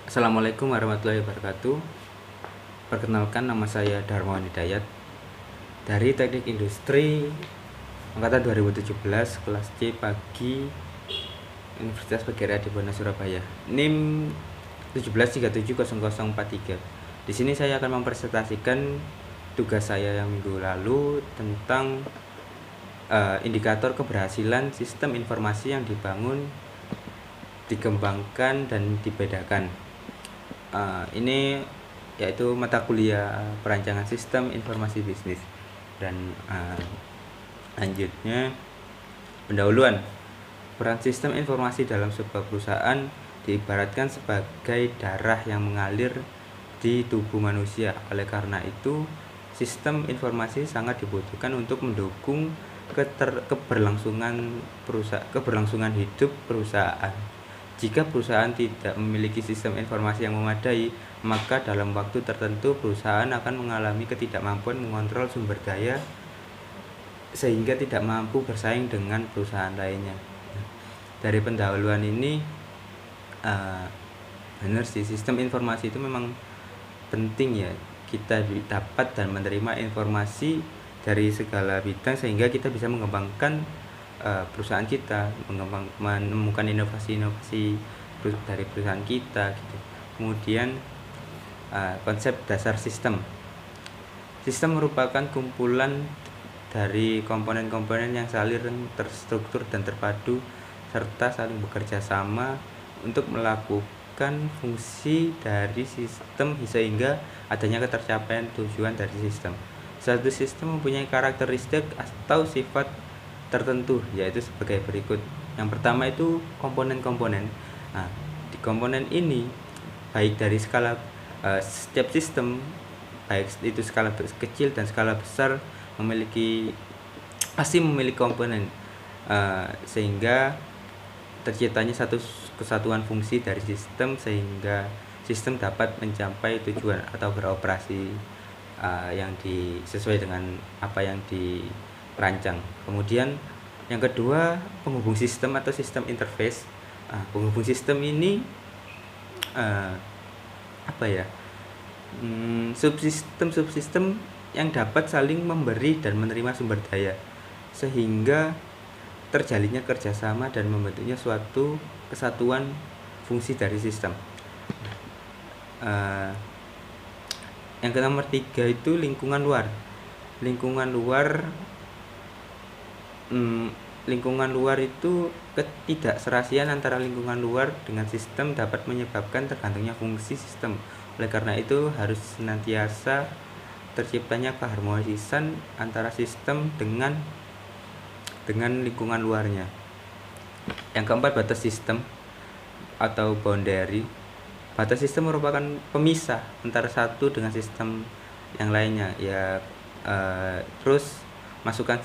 Assalamualaikum warahmatullahi wabarakatuh. Perkenalkan, nama saya Darmawan Hidayat dari Teknik Industri angkatan 2017 kelas C pagi Universitas Pagera di Bona, Surabaya. NIM 17370043. Di sini saya akan mempresentasikan tugas saya yang minggu lalu tentang indikator keberhasilan sistem informasi yang dibangun, dikembangkan dan dibedakan. Ini yaitu mata kuliah perancangan sistem informasi bisnis. Dan lanjutnya, pendahuluan. Peran sistem informasi dalam sebuah perusahaan diibaratkan sebagai darah yang mengalir di tubuh manusia. Oleh karena itu, sistem informasi sangat dibutuhkan untuk mendukung keberlangsungan hidup perusahaan. Jika perusahaan tidak memiliki sistem informasi yang memadai, maka dalam waktu tertentu perusahaan akan mengalami ketidakmampuan mengontrol sumber daya sehingga tidak mampu bersaing dengan perusahaan lainnya. Dari pendahuluan ini, benar sih, sistem informasi itu memang penting ya. Kita dapat dan menerima informasi dari segala bidang sehingga kita bisa mengembangkan perusahaan kita, menemukan inovasi-inovasi dari perusahaan kita gitu. Kemudian konsep dasar sistem. Sistem merupakan kumpulan dari komponen-komponen yang saling terstruktur dan terpadu serta saling bekerja sama untuk melakukan fungsi dari sistem sehingga adanya ketercapaian tujuan dari sistem. Suatu sistem mempunyai karakteristik atau sifat tertentu, yaitu sebagai berikut. Yang pertama itu komponen-komponen. Nah, di komponen ini baik dari skala setiap sistem, baik itu skala kecil dan skala besar, pasti memiliki komponen, sehingga terciptanya satu kesatuan fungsi dari sistem sehingga sistem dapat mencapai tujuan atau beroperasi yang sesuai dengan apa yang dirancang. Kemudian yang kedua, penghubung sistem atau sistem interface. Penghubung sistem ini subsistem yang dapat saling memberi dan menerima sumber daya sehingga terjalinnya kerjasama dan membentuknya suatu kesatuan fungsi dari sistem. Yang nomor 3 itu lingkungan luar. Lingkungan luar itu ketidakserasian antara lingkungan luar dengan sistem dapat menyebabkan tergantungnya fungsi sistem. Oleh karena itu harus senantiasa terciptanya keharmonisan antara sistem dengan lingkungan luarnya. Yang keempat, batas sistem atau boundary. Batas sistem merupakan pemisah antara satu dengan sistem yang lainnya. Terus masukkan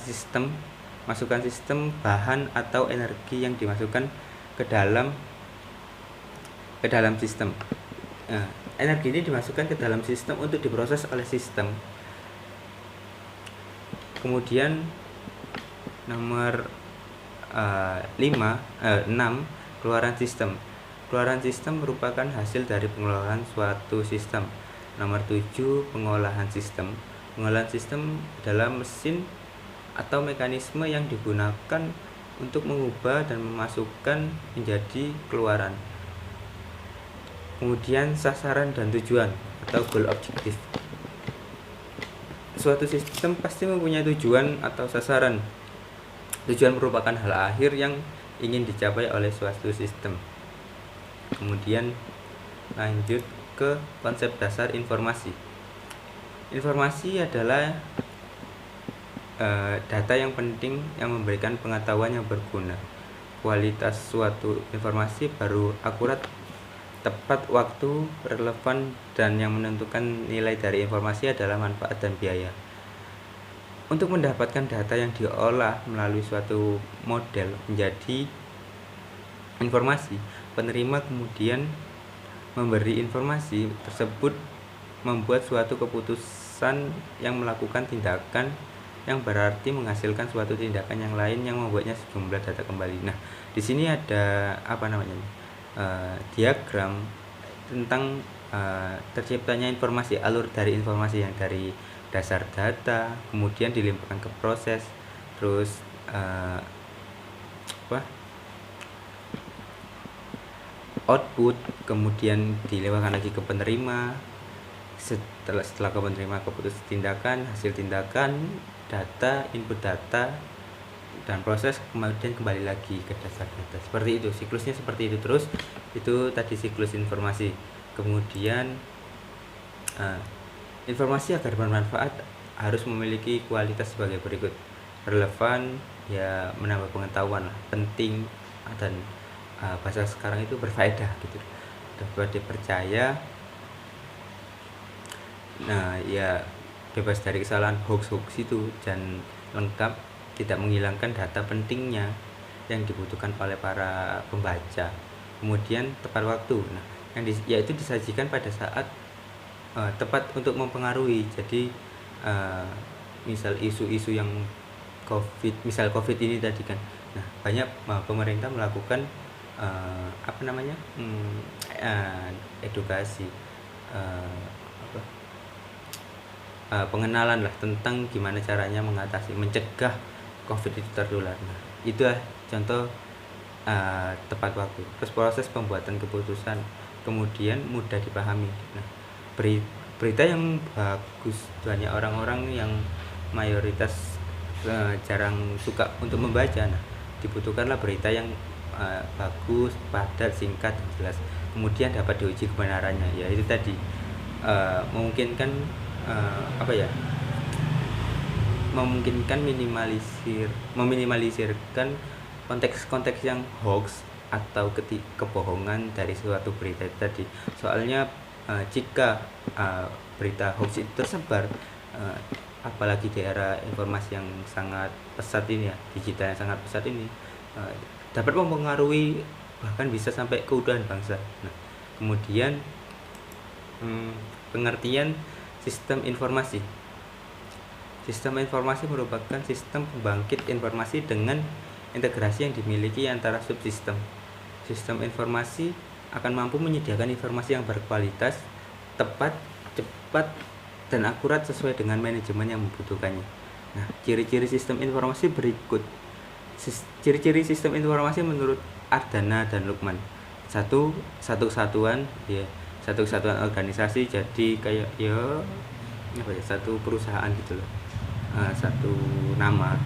sistem bahan atau energi yang dimasukkan ke dalam sistem. Energi ini dimasukkan ke dalam sistem untuk diproses oleh sistem. Kemudian nomor 6, keluaran sistem. Keluaran sistem merupakan hasil dari pengelolaan suatu sistem. Nomor 7, pengolahan sistem. Pengolahan sistem adalah mesin atau mekanisme yang digunakan untuk mengubah dan memasukkan menjadi keluaran. Kemudian sasaran dan tujuan atau goal objective. Suatu sistem pasti mempunyai tujuan atau sasaran. Tujuan merupakan hal akhir yang ingin dicapai oleh suatu sistem. Kemudian lanjut ke konsep dasar informasi. Informasi adalah data yang penting yang memberikan pengetahuan yang berguna. Kualitas suatu informasi baru akurat, tepat waktu, relevan, dan yang menentukan nilai dari informasi adalah manfaat dan biaya. Untuk mendapatkan data yang diolah melalui suatu model menjadi informasi, penerima kemudian memberi informasi tersebut membuat suatu keputusan yang melakukan tindakan yang berarti menghasilkan suatu tindakan yang lain yang membuatnya sejumlah data kembali. Nah, di sini ada diagram tentang terciptanya informasi, alur dari informasi yang dari dasar data, kemudian dilimpahkan ke proses, terus output, kemudian dilewatkan lagi ke penerima, setelah ke penerima keputus tindakan, hasil tindakan, data, input data, dan proses, kemudian kembali lagi ke dasar data. Seperti itu, siklusnya seperti itu terus. Itu tadi siklus informasi. Kemudian informasi agar bermanfaat harus memiliki kualitas sebagai berikut: relevan, ya menambah pengetahuan lah, penting, dan bahasa sekarang itu berfaedah gitu, dapat dipercaya. Nah ya, bebas dari kesalahan hoax itu, dan lengkap, tidak menghilangkan data pentingnya yang dibutuhkan oleh para pembaca. Kemudian tepat waktu, nah yaitu disajikan pada saat tepat untuk mempengaruhi. Jadi misal isu-isu yang misal COVID ini tadi kan, nah banyak pemerintah melakukan edukasi, pengenalan lah tentang gimana caranya mengatasi, mencegah COVID itu tertular. Nah itu contoh tepat waktu. Terus proses pembuatan keputusan, kemudian mudah dipahami. Nah berita yang bagus, banyak orang-orang yang mayoritas jarang suka untuk membaca. Nah dibutuhkanlah berita yang bagus, padat, singkat, jelas, kemudian dapat diuji kebenarannya. Ya itu tadi, memungkinkan memungkinkan meminimalisirkan konteks-konteks yang hoax atau kebohongan dari suatu berita tadi. Soalnya jika berita hoax itu tersebar, apalagi di era informasi yang sangat pesat ini ya, digital yang sangat pesat ini, dapat mempengaruhi, bahkan bisa sampai keutuhan bangsa. Nah kemudian pengertian sistem informasi. Sistem informasi merupakan sistem pembangkit informasi dengan integrasi yang dimiliki antara subsistem. Sistem informasi akan mampu menyediakan informasi yang berkualitas, tepat, cepat, dan akurat sesuai dengan manajemen yang membutuhkannya. Nah, ciri-ciri sistem informasi berikut. Ciri-ciri sistem informasi menurut Ardana dan Lukman. Satu kesatuan, ya, satu kesatuan organisasi, jadi kayak satu perusahaan gitu loh, satu nama.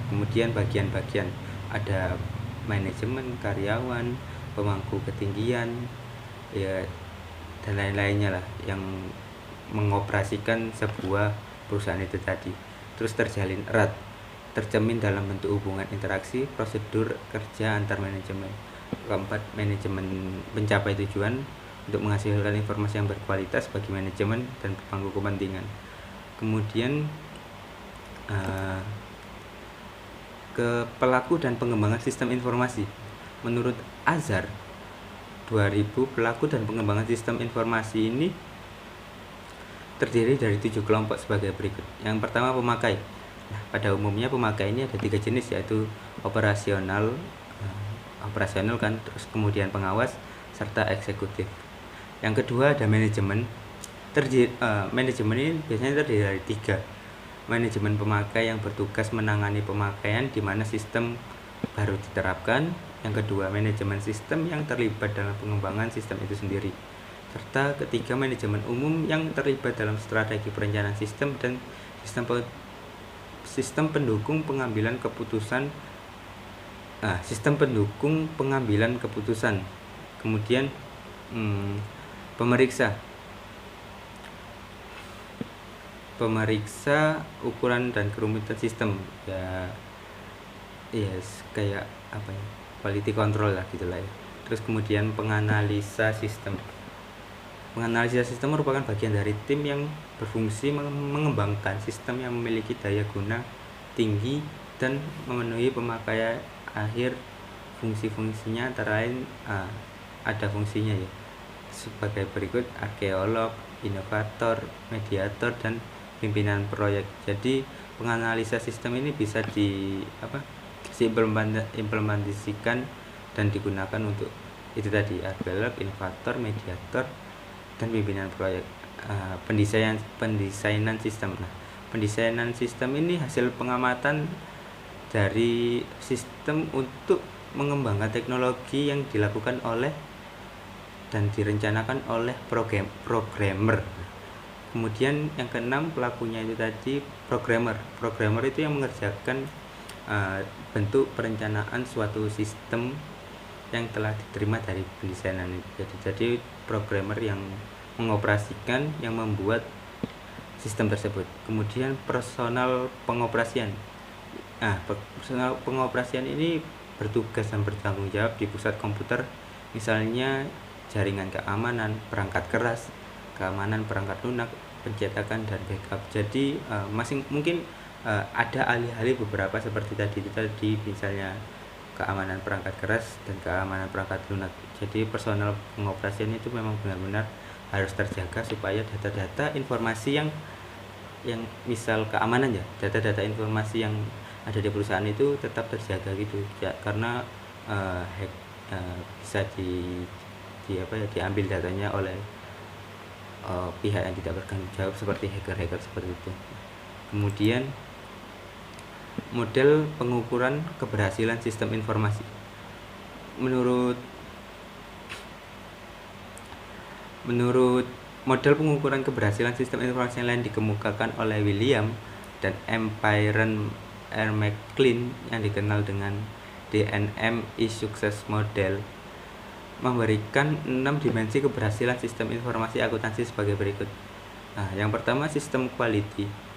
Kemudian bagian-bagian, ada manajemen, karyawan, pemangku ketinggian, ya, dan lain-lainnya lah, yang mengoperasikan sebuah perusahaan itu tadi. Terus terjalin erat, tercermin dalam bentuk hubungan interaksi, prosedur kerja antar manajemen. Keempat, manajemen mencapai tujuan untuk menghasilkan informasi yang berkualitas bagi manajemen dan pemangku kepentingan. Kemudian ke pelaku dan pengembangan sistem informasi. Menurut Azhar 2000, pelaku dan pengembangan sistem informasi ini terdiri dari 7 kelompok sebagai berikut. Yang pertama, pemakai. Nah, pada umumnya pemakai ini ada 3 jenis, yaitu operasional kan, terus kemudian pengawas, serta eksekutif. Yang kedua ada manajemen. Manajemen ini biasanya terdiri dari 3. Manajemen pemakai yang bertugas menangani pemakaian di mana sistem baru diterapkan. Yang kedua, manajemen sistem yang terlibat dalam pengembangan sistem itu sendiri. Serta ketiga, manajemen umum yang terlibat dalam strategi perencanaan sistem dan sistem pendukung pengambilan keputusan. Sistem pendukung pengambilan keputusan. Kemudian pemeriksa ukuran dan kerumitan sistem, ya kayak quality control lah gitulah ya. Terus kemudian penganalisa sistem. Penganalisa sistem merupakan bagian dari tim yang berfungsi mengembangkan sistem yang memiliki daya guna tinggi dan memenuhi pemakaian akhir. Fungsi-fungsinya antara lain ada fungsinya ya sebagai berikut: arkeolog, inovator, mediator, dan pimpinan proyek. Jadi penganalisa sistem ini bisa diimplementasikan dan digunakan untuk itu tadi: arkeolog, inovator, mediator, dan pimpinan proyek. Pendesainan sistem. Nah, pendesainan sistem ini hasil pengamatan dari sistem untuk mengembangkan teknologi yang dilakukan oleh dan direncanakan oleh programmer. Kemudian yang keenam, pelakunya itu tadi programmer. Programmer itu yang mengerjakan bentuk perencanaan suatu sistem yang telah diterima dari pendesainan itu. Jadi programmer yang mengoperasikan, yang membuat sistem tersebut. Kemudian personal pengoperasian. Personal pengoperasian ini bertugas dan bertanggung jawab di pusat komputer, misalnya jaringan keamanan, perangkat keras, keamanan perangkat lunak, pencetakan dan backup. Jadi mungkin ada alih-alih beberapa seperti tadi misalnya keamanan perangkat keras dan keamanan perangkat lunak. Jadi personal pengoperasian itu memang benar-benar harus terjaga supaya data-data informasi yang misal keamanan ya, data-data informasi yang ada di perusahaan itu tetap terjaga gitu ya, karena bisa diambil datanya oleh pihak yang tidak bertanggung jawab seperti hacker seperti itu. Kemudian model pengukuran keberhasilan sistem informasi. Menurut model pengukuran keberhasilan sistem informasi yang lain dikemukakan oleh William dan M. Byron R. McLean yang dikenal dengan DNMI Success Model, memberikan 6 dimensi keberhasilan sistem informasi akuntansi sebagai berikut. Nah, yang pertama sistem quality.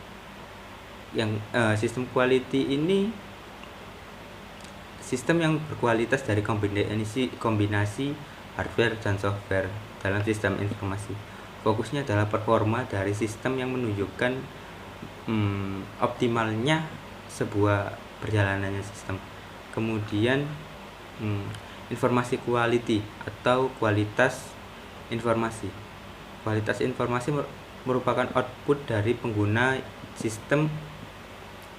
Sistem quality ini sistem yang berkualitas dari kombinasi hardware dan software dalam sistem informasi. Fokusnya adalah performa dari sistem yang menunjukkan optimalnya sebuah perjalanannya sistem. Kemudian informasi quality atau kualitas informasi. Kualitas informasi merupakan output dari pengguna sistem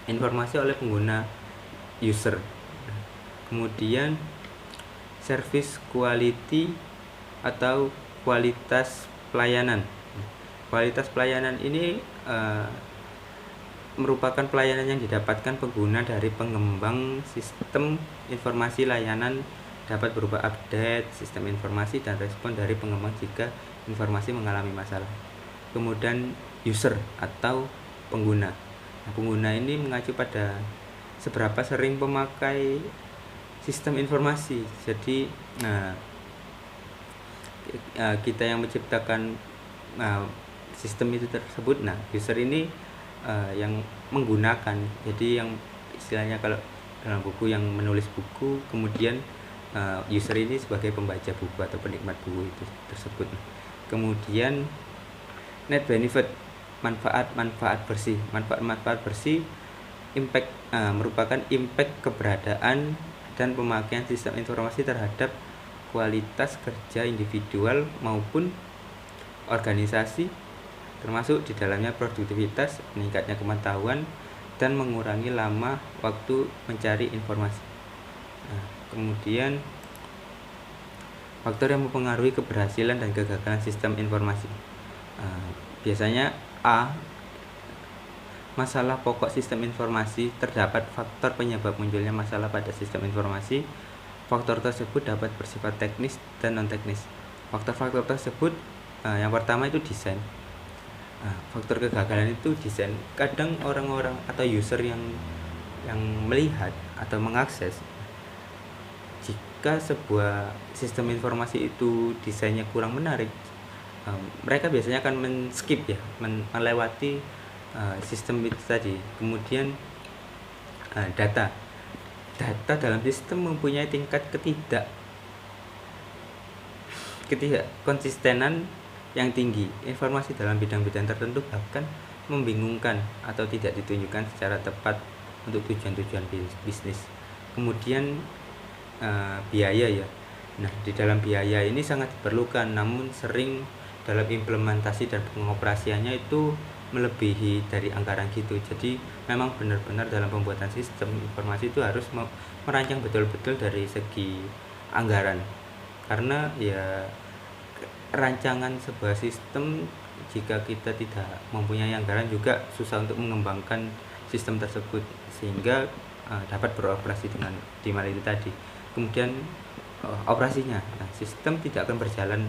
informasi oleh pengguna user. Kemudian service quality atau kualitas pelayanan. Kualitas pelayanan ini merupakan pelayanan yang didapatkan pengguna dari pengembang sistem informasi. Layanan dapat berupa update sistem informasi dan respon dari pengembang jika informasi mengalami masalah. Kemudian user atau pengguna. Nah, pengguna ini mengacu pada seberapa sering pemakai sistem informasi. Jadi kita yang menciptakan sistem itu tersebut. Nah, user ini yang menggunakan. Jadi yang istilahnya kalau dalam buku yang menulis buku, kemudian user ini sebagai pembaca buku atau penikmat buku itu tersebut. Kemudian net benefit, manfaat bersih. Manfaat bersih impact merupakan impact keberadaan dan pemakaian sistem informasi terhadap kualitas kerja individual maupun organisasi, termasuk di dalamnya produktivitas, meningkatnya pengetahuan, dan mengurangi lama waktu mencari informasi. Nah, kemudian faktor yang mempengaruhi keberhasilan dan kegagalan sistem informasi. Biasanya A. Masalah pokok sistem informasi. Terdapat faktor penyebab munculnya masalah pada sistem informasi. Faktor tersebut dapat bersifat teknis dan non-teknis. Faktor-faktor tersebut yang pertama itu desain. Faktor kegagalan itu desain. Kadang orang-orang atau user yang melihat atau mengakses, jika sebuah sistem informasi itu desainnya kurang menarik, mereka biasanya akan men-skip ya, melewati sistem itu tadi. Kemudian data dalam sistem mempunyai tingkat ketidakkonsistenan yang tinggi. Informasi dalam bidang-bidang tertentu bahkan membingungkan atau tidak ditunjukkan secara tepat untuk tujuan-tujuan bisnis. Kemudian biaya ya. Nah, di dalam biaya ini sangat diperlukan, namun sering dalam implementasi dan pengoperasiannya itu melebihi dari anggaran gitu. Jadi memang benar-benar dalam pembuatan sistem informasi itu harus merancang betul-betul dari segi anggaran, karena ya rancangan sebuah sistem, jika kita tidak mempunyai anggaran juga susah untuk mengembangkan sistem tersebut sehingga dapat beroperasi dengan optimal itu tadi. Kemudian operasinya, sistem tidak akan berjalan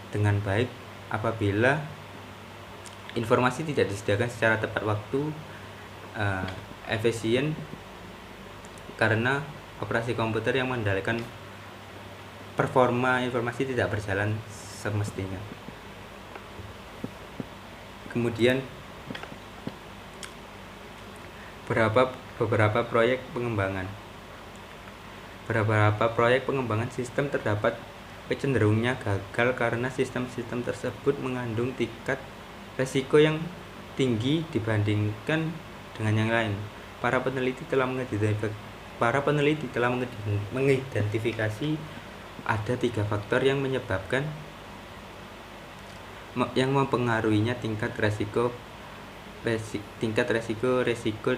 dengan baik apabila informasi tidak disediakan secara tepat waktu, efisien, karena operasi komputer yang mengendalikan performa informasi tidak berjalan semestinya. Kemudian beberapa proyek pengembangan. Beberapa proyek pengembangan sistem terdapat kecenderungannya gagal karena sistem-sistem tersebut mengandung tingkat resiko yang tinggi dibandingkan dengan yang lain. Para peneliti telah mengidentifikasi ada 3 faktor yang mempengaruhinya tingkat resiko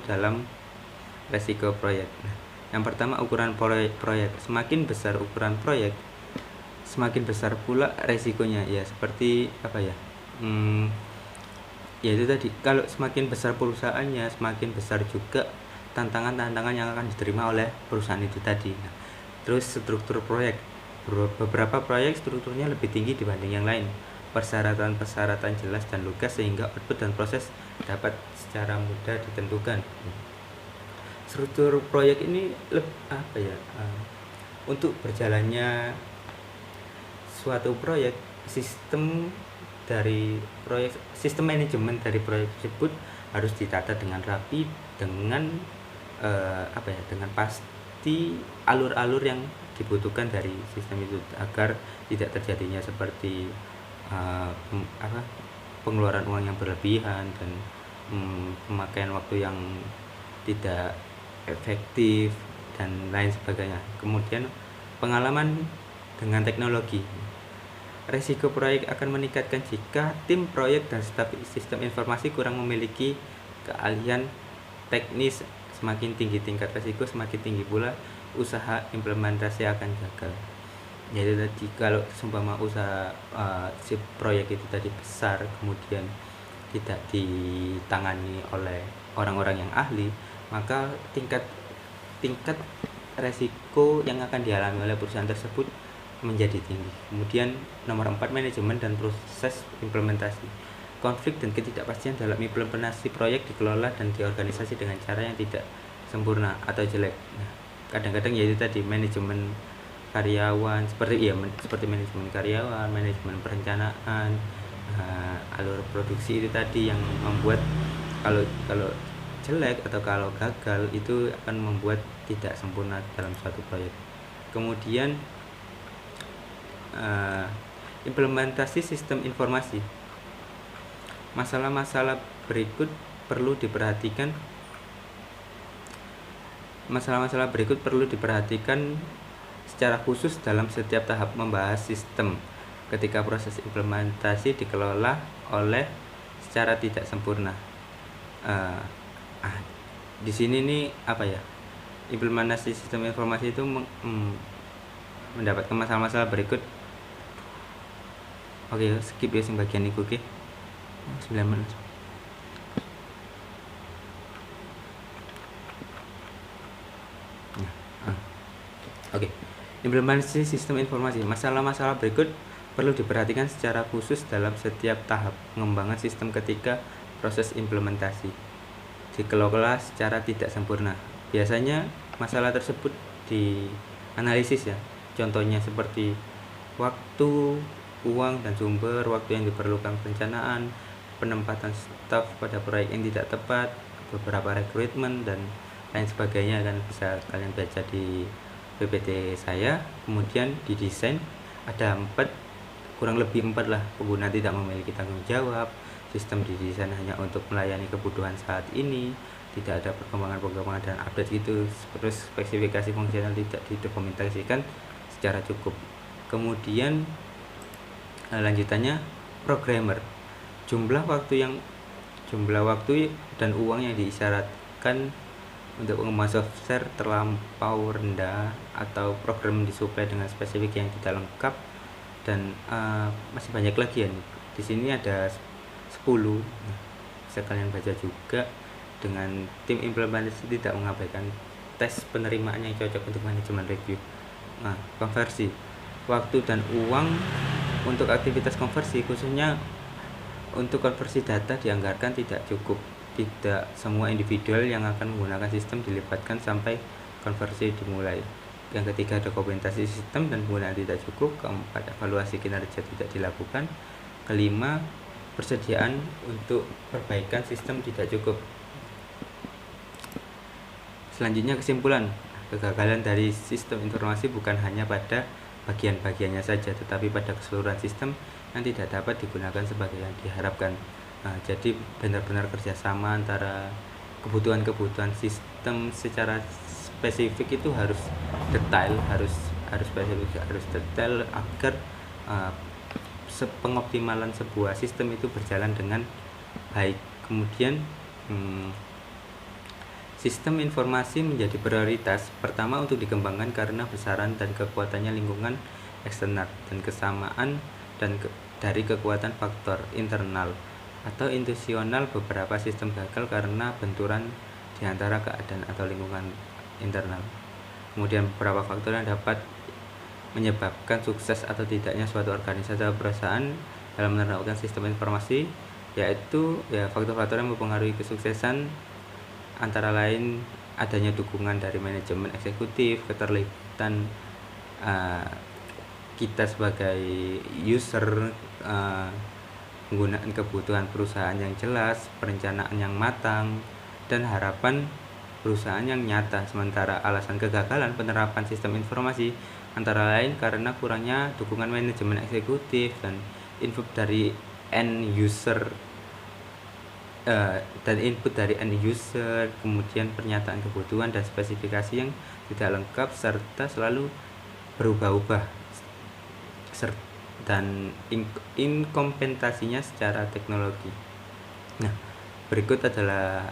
dalam resiko proyek. Yang pertama, ukuran proyek. Semakin besar ukuran proyek, semakin besar pula resikonya. Ya seperti apa ya? Ya itu tadi, kalau semakin besar perusahaannya, semakin besar juga tantangan-tantangan yang akan diterima oleh perusahaan itu tadi. Terus struktur proyek. Beberapa proyek strukturnya lebih tinggi dibanding yang lain. Persyaratan jelas dan lugas sehingga output dan proses dapat secara mudah ditentukan. Struktur proyek ini untuk berjalannya suatu proyek, sistem manajemen dari proyek tersebut harus ditata dengan rapi, dengan dengan pasti alur-alur yang dibutuhkan dari sistem itu agar tidak terjadinya seperti pengeluaran uang yang berlebihan dan pemakaian waktu yang tidak efektif dan lain sebagainya. Kemudian pengalaman dengan teknologi. Resiko proyek akan meningkatkan jika tim proyek dan staf sistem informasi kurang memiliki keahlian teknis. Semakin tinggi tingkat resiko, semakin tinggi pula usaha implementasi akan gagal. Jadi tadi kalau seumpama usaha si proyek itu tadi besar, kemudian tidak ditangani oleh orang-orang yang ahli, maka tingkat resiko yang akan dialami oleh perusahaan tersebut menjadi tinggi. Kemudian nomor 4, manajemen dan proses implementasi. Konflik dan ketidakpastian dalam implementasi proyek dikelola dan diorganisasi dengan cara yang tidak sempurna atau jelek. Kadang-kadang yaitu tadi manajemen karyawan, seperti manajemen karyawan, manajemen perencanaan, alur produksi itu tadi yang membuat kalau jelek atau kalau gagal itu akan membuat tidak sempurna dalam suatu proyek. Kemudian implementasi sistem informasi. Masalah-masalah berikut perlu diperhatikan secara khusus dalam setiap tahap membahas sistem ketika proses implementasi dikelola oleh secara tidak sempurna. Di sini nih implementasi sistem informasi itu mendapatkan masalah-masalah berikut. Oke, skip ya bagian itu. Oke, 9 menit. Oke, implementasi sistem informasi. Masalah-masalah berikut perlu diperhatikan secara khusus dalam setiap tahap pengembangan sistem ketika proses implementasi dikelola secara tidak sempurna. Biasanya masalah tersebut dianalisis ya. Contohnya seperti waktu, uang dan sumber waktu yang diperlukan perencanaan, penempatan staf pada proyek yang tidak tepat, beberapa rekrutmen dan lain sebagainya, dan bisa kalian baca di PPT saya. Kemudian di desain ada kurang lebih 4 lah. Pengguna tidak memiliki tanggung jawab, sistem didesain hanya untuk melayani kebutuhan saat ini, tidak ada perkembangan dan update gitu. Terus spesifikasi fungsional tidak didokumentasikan secara cukup. Kemudian lanjutannya programmer. Jumlah waktu dan uang yang diisyaratkan untuk pengembangan software terlampau rendah atau program disuplai dengan spesifik yang tidak lengkap dan masih banyak lagi ya nih. Di sini ada 10. Nah, bisa kalian baca juga. Dengan tim implementasi tidak mengabaikan tes penerimaan yang cocok untuk manajemen review. Nah, konversi waktu dan uang untuk aktivitas konversi, khususnya untuk konversi data dianggarkan tidak cukup. Tidak semua individual yang akan menggunakan sistem dilibatkan sampai konversi dimulai. Yang ketiga, dokumentasi sistem dan penggunaan tidak cukup. Keempat, evaluasi kinerja tidak dilakukan. Kelima, persediaan untuk perbaikan sistem tidak cukup. Selanjutnya, kesimpulan. Kegagalan dari sistem informasi bukan hanya pada bagian-bagiannya saja, tetapi pada keseluruhan sistem yang tidak dapat digunakan sebagai yang diharapkan. Nah, jadi benar-benar kerjasama antara kebutuhan-kebutuhan sistem secara spesifik itu harus detail, harus spesifik, harus detail agar pengoptimalan sebuah sistem itu berjalan dengan baik. Kemudian sistem informasi menjadi prioritas pertama untuk dikembangkan karena besaran dan kekuatannya lingkungan eksternal dan kesamaan dari kekuatan faktor internal atau institusional. Beberapa sistem gagal karena benturan di antara keadaan atau lingkungan internal. Kemudian beberapa faktor yang dapat menyebabkan sukses atau tidaknya suatu organisasi atau perusahaan dalam menerapkan sistem informasi, yaitu faktor-faktor yang mempengaruhi kesuksesan antara lain adanya dukungan dari manajemen eksekutif, keterlibatan kita sebagai user, penggunaan kebutuhan perusahaan yang jelas, perencanaan yang matang, dan harapan perusahaan yang nyata. Sementara alasan kegagalan penerapan sistem informasi antara lain karena kurangnya dukungan manajemen eksekutif dan input dari end user, kemudian pernyataan kebutuhan dan spesifikasi yang tidak lengkap serta selalu berubah-ubah, dan inkompetentasinya secara teknologi. Nah, berikut adalah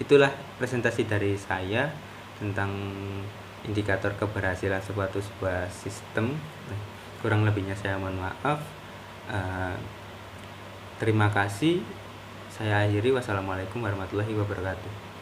itulah presentasi dari saya tentang indikator keberhasilan sebuah sistem. Kurang lebihnya saya mohon maaf. Terima kasih. Saya akhiri. Wassalamualaikum warahmatullahi wabarakatuh.